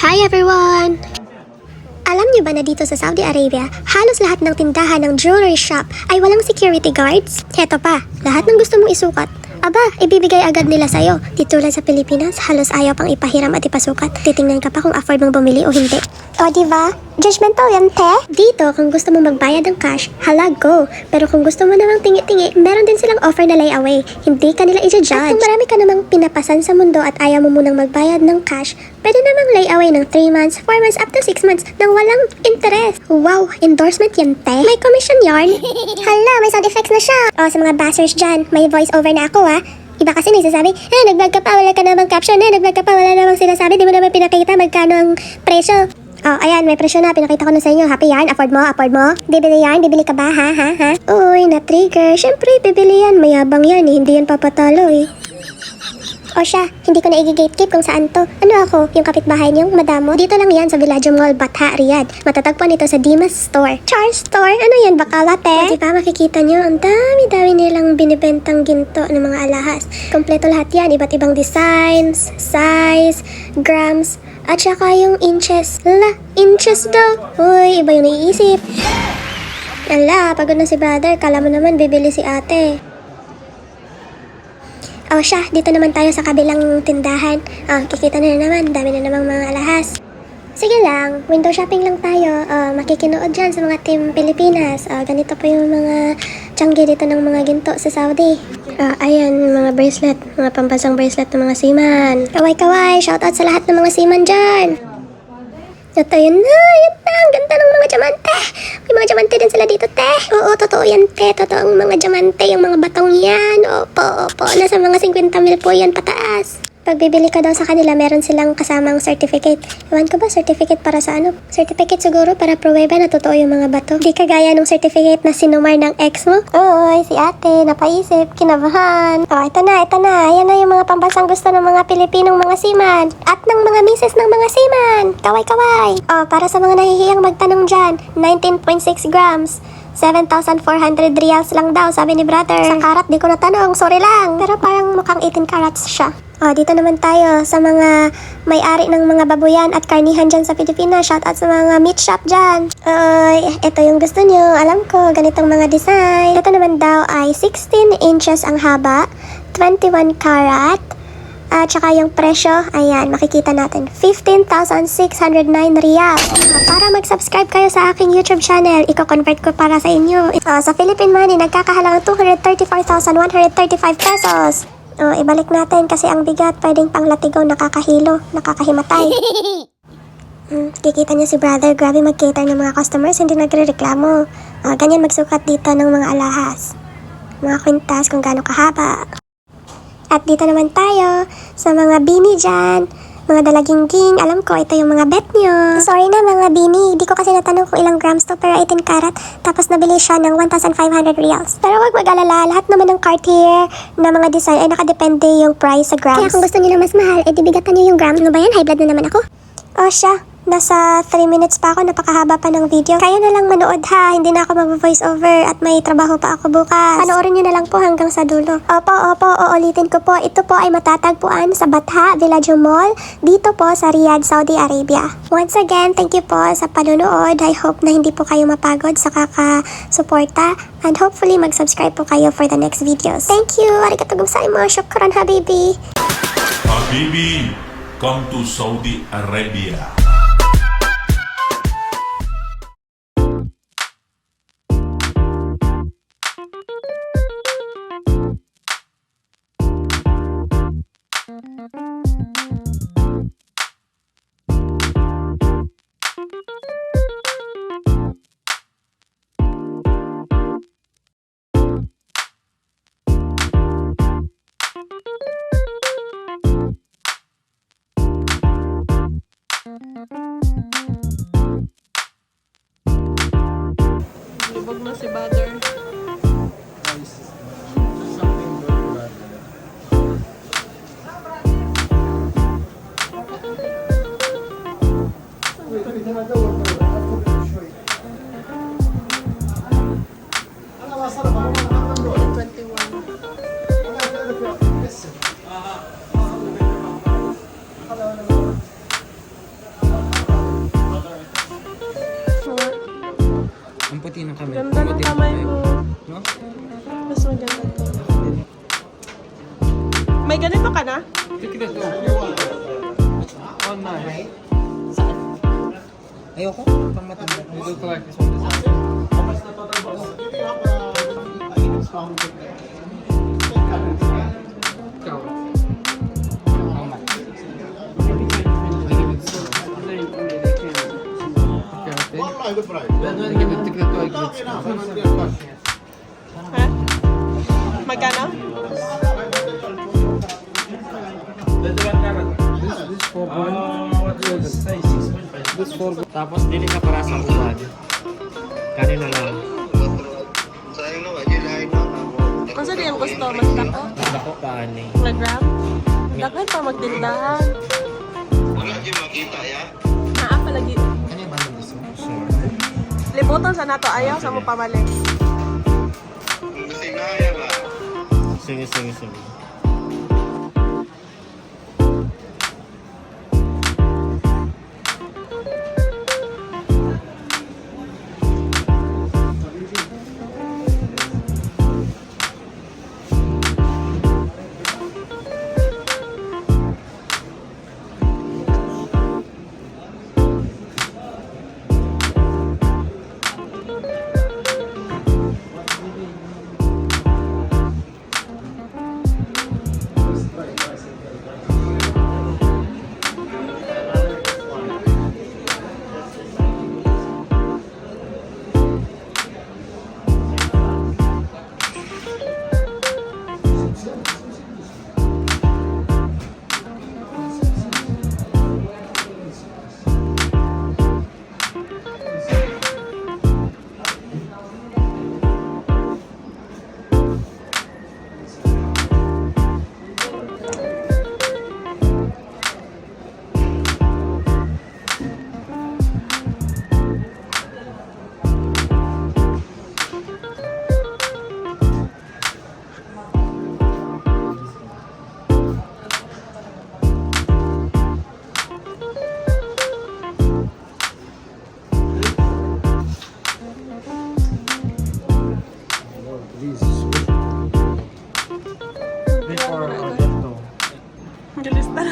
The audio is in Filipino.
Hi everyone! Alam niyo ba na dito sa Saudi Arabia, halos lahat ng tindahan ng jewelry shop ay walang security guards? Heto pa, lahat ng gusto mong isukat, aba, ibibigay agad nila sa'yo. Dito lang sa Pilipinas, halos ayaw pang ipahiram at ipasukat. Titingnan ka pa kung afford mong bumili o hindi. O diba? Judgmental yan, te? Dito, kung gusto mo magbayad ng cash, hala, go. Pero kung gusto mo namang tingi-tingi, meron din silang offer na layaway. Hindi ka nila i-judge. At kung marami ka namang pinapasan sa mundo at ayaw mo munang magbayad ng cash, pwede namang layaway ng 3 months, 4 months, up to 6 months nang walang interest. Wow, endorsement yan, te. May commission yarn. Hala, may sound effects na siya. O, sa mga bashers dyan, may voice over na ako, ha. Iba kasi nagsasabi, nag-vlog ka pa, wala ka namang caption, nag-vlog ka pa, wala namang sinasabi, di mo naman pinakita magkano ang presyo. Oh, ayan, may presyo na. Pinakita ko na sa inyo. Happy yarn? Afford mo? Afford mo? Bibili yarn? Bibili ka ba? Ha? Uy, na-trigger. Siyempre, bibili yan. Mayabang yan eh. Hindi yan papatalo eh. O siya, hindi ko na i-gatekeep kung saan to. Ano ako? Yung kapitbahay niyong madamo? Dito lang yan sa Villaggio Mall, Batha, Riyadh. Matatagpuan ito sa Dimas Store. Charles Store? Ano yan? Bakalat eh? O diba makikita niyo? Ang dami-dami nilang binibentang ginto ng mga alahas. Kompleto lahat yan. Iba't ibang designs, size, grams, at saka yung inches. Lala, inches daw. Uy, iba yung naiisip. Ala, pagod na si brother. Kala mo naman bibili si ate. O siya, dito naman tayo sa kabilang tindahan. Kikita na naman. Dami na namang mga alahas. Sige lang, window shopping lang tayo. Makikinood dyan sa mga team Pilipinas. Ganito po yung mga tiyanggi dito ng mga ginto sa Saudi. Ayan, mga bracelet. Mga pampasang bracelet ng mga seaman. Kaway-kaway, shoutout sa lahat ng mga seaman dyan. At ayun na, ang ganda ng mga diamante. May mga diamante din sila dito, te. Oo, totoo yan, te. Totoo ang mga diamante, yung mga batong yan. Opo. Nasa mga 50 mil po yan pataas. Pag bibili ka daw sa kanila, meron silang kasamang certificate. Ewan ko ba, certificate para sa ano? Certificate siguro para pruweba na totoo yung mga bato. Di kagaya nung certificate na sinumar ng ex mo. Oy, si ate, napaisip, kinabahan. Ito na. Yan na yung mga pambansang gusto ng mga Pilipinong mga seaman. At ng mga misis ng mga seaman. Kaway-kaway. Para sa mga nahihiyang magtanong dyan, 19.6 grams. 7,400 riyals lang daw, sabi ni brother. Sa karat, di ko natanong, sorry lang. Pero parang mukhang 18 carats siya. Dito naman tayo sa mga may-ari ng mga babuyan at karnihan dyan sa Pilipinas. Shoutout sa mga meat shop dyan. Ito yung gusto nyo. Alam ko, ganitong mga design. Ito naman daw ay 16 inches ang haba, 21 karat. At saka yung presyo, ayan, makikita natin, 15,609 riyal. Para mag-subscribe kayo sa aking YouTube channel, i-convert ko para sa inyo. Sa Philippine money, nagkakahalagang 234,135 pesos. Ibalik natin kasi ang bigat, pwedeng panglatigaw, nakakahilo, nakakahimatay. Kikita niyo si brother, grabe mag-cater ng mga customers, hindi nagre-reklamo. Ganyan magsukat dito ng mga alahas. Mga kwintas kung gaano kahaba. At dito naman tayo sa mga bini dyan. Mga dalagingging. Alam ko, ito yung mga bet nyo. Sorry na mga bini. Di ko kasi natanong kung ilang grams to, pero 18 karat. Tapos nabili siya ng 1,500 riyals. Pero wag mag-alala, lahat naman ng Cartier na mga design ay nakadepende yung price sa grams. Kaya kung gusto nyo na mas mahal, dibigatan nyo yung grams. Ano ba yan? High blood na naman ako. Siya. Nasa 3 minutes pa ako, napakahaba pa ng video. Kayo na lang manood ha, hindi na ako mag-voice over at may trabaho pa ako bukas. Panoorin nyo na lang po hanggang sa dulo. Opo, uulitin ko po. Ito po ay matatagpuan sa Batha, Villaggio Mall, dito po sa Riyadh, Saudi Arabia. Once again, thank you po sa panonood. I hope na hindi po kayo mapagod sa kakasuporta and hopefully mag-subscribe po kayo for the next videos. Thank you! Arigatou gozaimasu! Shukran habibi! Habibi, come to Saudi Arabia. Lubog na si Brother. puti ng kamay. Ganda ng Puti kamay mo. No? Mas maganda to. May ganito ka na? Tikita to. Online. Ayoko. Pang matanda. We do collect this one. Ikaw. How much? Ha? Magkano? Tapos dili ka para sa ubad. Kanina lang. Sayang na, wajil lain na ako. Kung saan yung gusto? Mas dako? Dako pa ani. Nag-gram? Dakan pa magtindahan. Wala dyan makita ya. Naa pa lagi. Ano yung bandang gusto mo? Libutan sa nato. Ayaw sa mo pamalik. Kasi naya ba? Sige, sige, sige. Before Alberto. Galis na.